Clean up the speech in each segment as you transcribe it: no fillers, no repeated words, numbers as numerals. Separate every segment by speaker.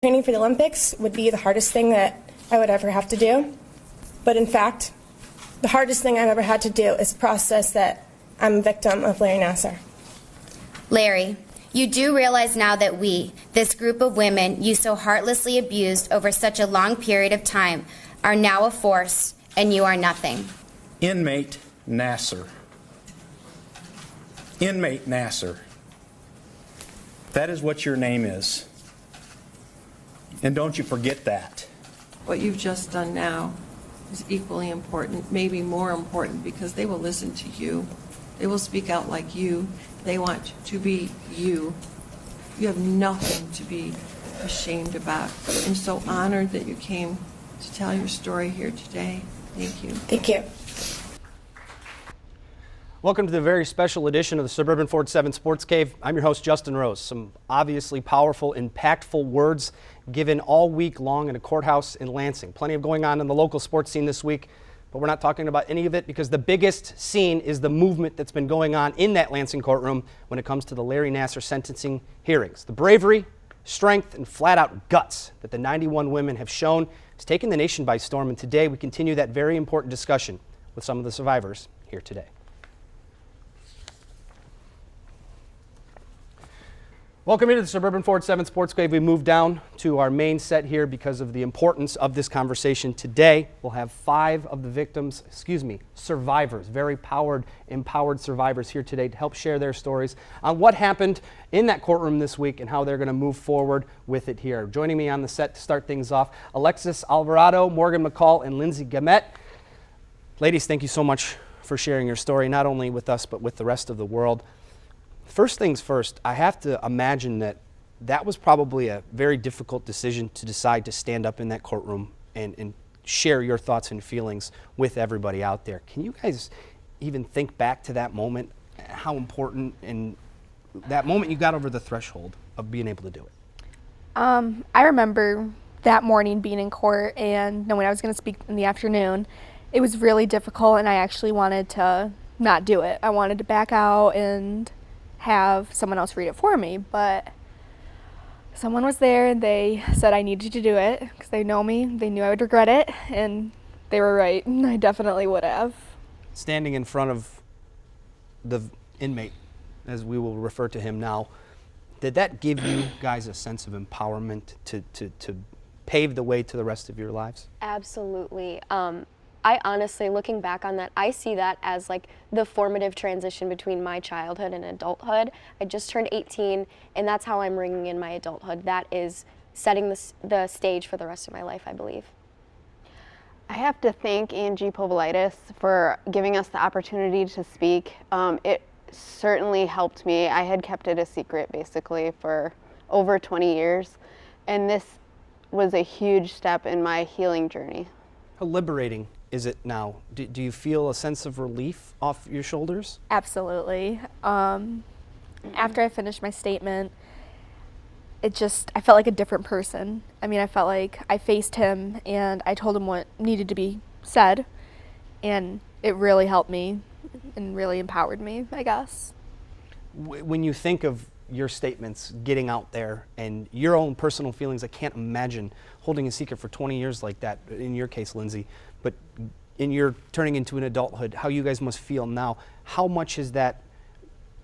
Speaker 1: Training for the Olympics would be the hardest thing that I would ever have to do. But in fact, the hardest thing I've ever had to do is process that I'm a victim of Larry Nassar.
Speaker 2: Larry, you do realize now that we, this group of women you so heartlessly abused over such a long period of time, are now a force and you are nothing.
Speaker 3: Inmate Nassar. Inmate Nassar. That is what your name is. And don't you forget that.
Speaker 4: What you've just done now is equally important, maybe more important, because they will listen to you. They will speak out like you. They want to be you. You have nothing to be ashamed about. I'm so honored that you came to tell your story here today. Thank you.
Speaker 1: Thank you.
Speaker 5: Welcome to the very special edition of the Suburban 47 Sports Cave. I'm your host, Justin Rose. Some obviously powerful, impactful words given all week long in a courthouse in Lansing. Plenty of going on in the local sports scene this week, but we're not talking about any of it because the biggest scene is the movement that's been going on in that Lansing courtroom when it comes to the Larry Nassar sentencing hearings. The bravery, strength, and flat-out guts that the 91 women have shown has taken the nation by storm, and today we continue that very important discussion with some of the survivors here today. Welcome into the Suburban 47 Sports Cave. We moved down to our main set here because of the importance of this conversation today. We'll have survivors, very empowered survivors here today to help share their stories on what happened in that courtroom this week and how they're going to move forward with it here. Joining me on the set to start things off, Alexis Alvarado, McCaul and Lyndsy Gamet. Ladies, thank you so much for sharing your story, not only with us, but with the rest of the world. First things first, I have to imagine that was probably a very difficult decision to decide to stand up in that courtroom and share your thoughts and feelings with everybody out there. Can you guys even think back to that moment, how important and that moment you got over the threshold of being able to do it?
Speaker 6: I remember that morning being in court and knowing I was going to speak in the afternoon. It was really difficult and I actually wanted to not do it. I wanted to back out and have someone else read it for me, but someone was there and they said I needed to do it because they know me, they knew I would regret it, and they were right. I definitely would have.
Speaker 5: Standing in front of the inmate, as we will refer to him now, did that give you guys a sense of empowerment to pave the way to the rest of your lives?
Speaker 7: Absolutely. I honestly, looking back on that, I see that as like the formative transition between my childhood and adulthood. I just turned 18, and that's how I'm ringing in my adulthood. That is setting the stage for the rest of my life, I believe.
Speaker 8: I have to thank Angie Povolitis for giving us the opportunity to speak. It certainly helped me. I had kept it a secret basically for over 20 years, and this was a huge step in my healing journey.
Speaker 5: How liberating is it now? Do you feel a sense of relief off your shoulders?
Speaker 6: Absolutely. After I finished my statement, I felt like a different person. I mean, I felt like I faced him and I told him what needed to be said, and it really helped me and really empowered me, I guess.
Speaker 5: When you think of your statements getting out there and your own personal feelings, I can't imagine holding a secret for 20 years like that, in your case, Lyndsy, but in your turning into an adulthood, how you guys must feel now. How much has that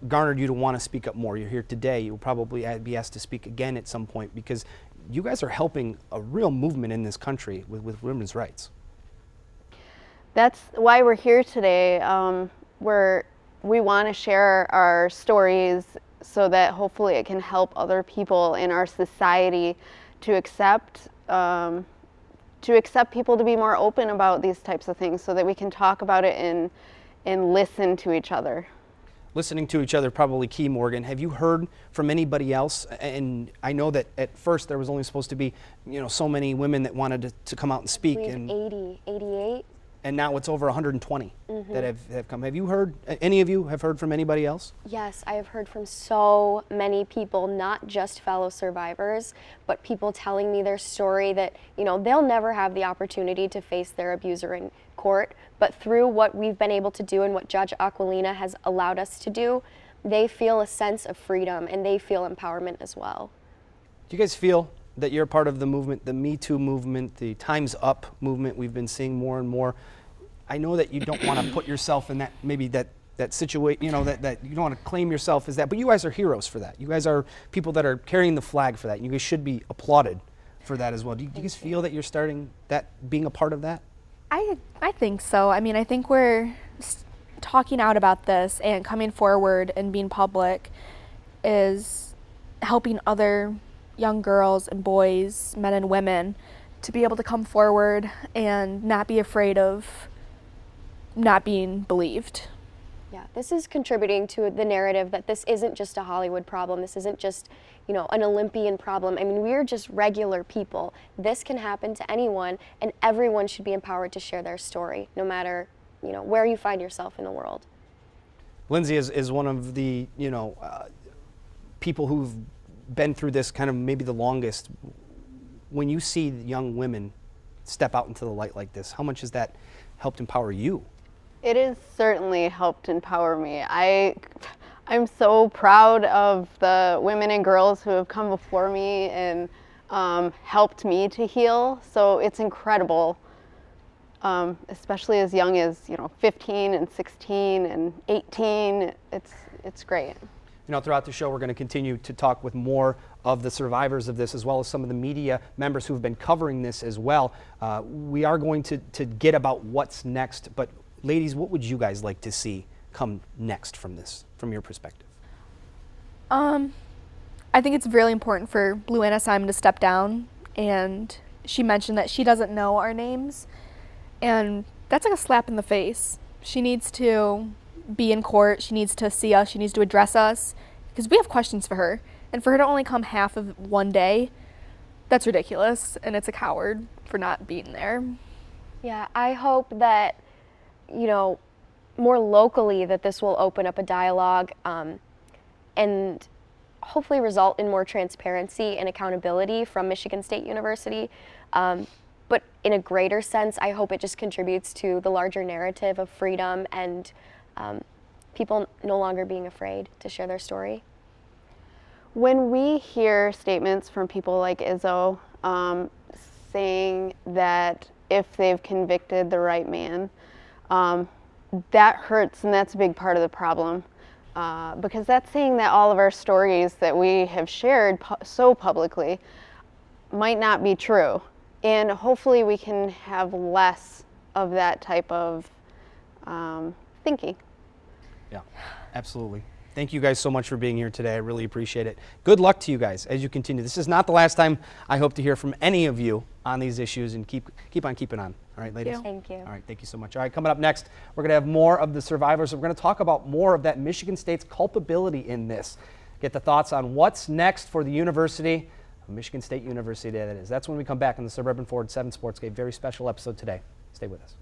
Speaker 5: garnered you to want to speak up more? You're here today. You'll probably be asked to speak again at some point because you guys are helping a real movement in this country with women's rights.
Speaker 8: That's why we're here today. We want to share our stories so that hopefully it can help other people in our society to accept people to be more open about these types of things so that we can talk about it and listen to each other.
Speaker 5: Listening to each other, probably key, Morgan. Have you heard from anybody else? And I know that at first there was only supposed to be, so many women that wanted to come out and speak.
Speaker 7: And 80, 88.
Speaker 5: And now it's over 120 that have come. Have you heard, any of you have heard from anybody else?
Speaker 7: Yes, I have heard from so many people, not just fellow survivors, but people telling me their story that, they'll never have the opportunity to face their abuser in court, but through what we've been able to do and what Judge Aquilina has allowed us to do, they feel a sense of freedom and they feel empowerment as well.
Speaker 5: Do you guys feel that you're part of the movement, the Me Too movement, the Time's Up movement we've been seeing more and more. I know that you don't want to put yourself in that, maybe that situation, you know, that you don't want to claim yourself as that, but you guys are heroes for that. You guys are people that are carrying the flag for that. You guys should be applauded for that as well. Do you guys feel that you're starting that, being a part of that?
Speaker 6: I think so. I mean, I think we're talking out about this and coming forward and being public is helping other young girls and boys, men and women, to be able to come forward and not be afraid of not being believed.
Speaker 7: Yeah, this is contributing to the narrative that this isn't just a Hollywood problem. This isn't just, you know, an Olympian problem. I mean, we're just regular people. This can happen to anyone, and everyone should be empowered to share their story, no matter, you know, where you find yourself in the world.
Speaker 5: Lyndsy is one of the, you know, people who've been through this kind of maybe the longest. When you see young women step out into the light like this, how much has that helped empower you?
Speaker 8: It has certainly helped empower me. I'm so proud of the women and girls who have come before me and helped me to heal. So it's incredible, especially as young as 15 and 16 and 18. It's great.
Speaker 5: You know, throughout the show, we're going to continue to talk with more of the survivors of this, as well as some of the media members who've been covering this as well. We are going to get about what's next, but ladies, what would you guys like to see come next from this, from your perspective?
Speaker 6: I think it's really important for Blue Anna Simon to step down, and she mentioned that she doesn't know our names, and that's like a slap in the face. She needs to be in court, she needs to see us, she needs to address us, because we have questions for her, and for her to only come half of one day, that's ridiculous, and it's a coward for not being there.
Speaker 7: Yeah, I hope that, you know, more locally, that this will open up a dialogue and hopefully result in more transparency and accountability from Michigan State University. But in a greater sense, I hope it just contributes to the larger narrative of freedom and people no longer being afraid to share their story.
Speaker 8: When we hear statements from people like Izzo saying that if they've convicted the right man, that hurts, and that's a big part of the problem, because that's saying that all of our stories that we have shared so publicly might not be true, and hopefully we can have less of that type of thinking.
Speaker 5: Yeah, absolutely. Thank you guys so much for being here today. I really appreciate it. Good luck to you guys as you continue. This is not the last time I hope to hear from any of you on these issues, and keep on keeping on. All right, ladies?
Speaker 7: Thank you.
Speaker 5: All right, thank you so much. All right, coming up next, we're going to have more of the survivors. We're going to talk about more of that Michigan State's culpability in this. Get the thoughts on what's next for the university, Michigan State University that is. That's when we come back on the Suburban Ford 7 Sportsgate. Very special episode today. Stay with us.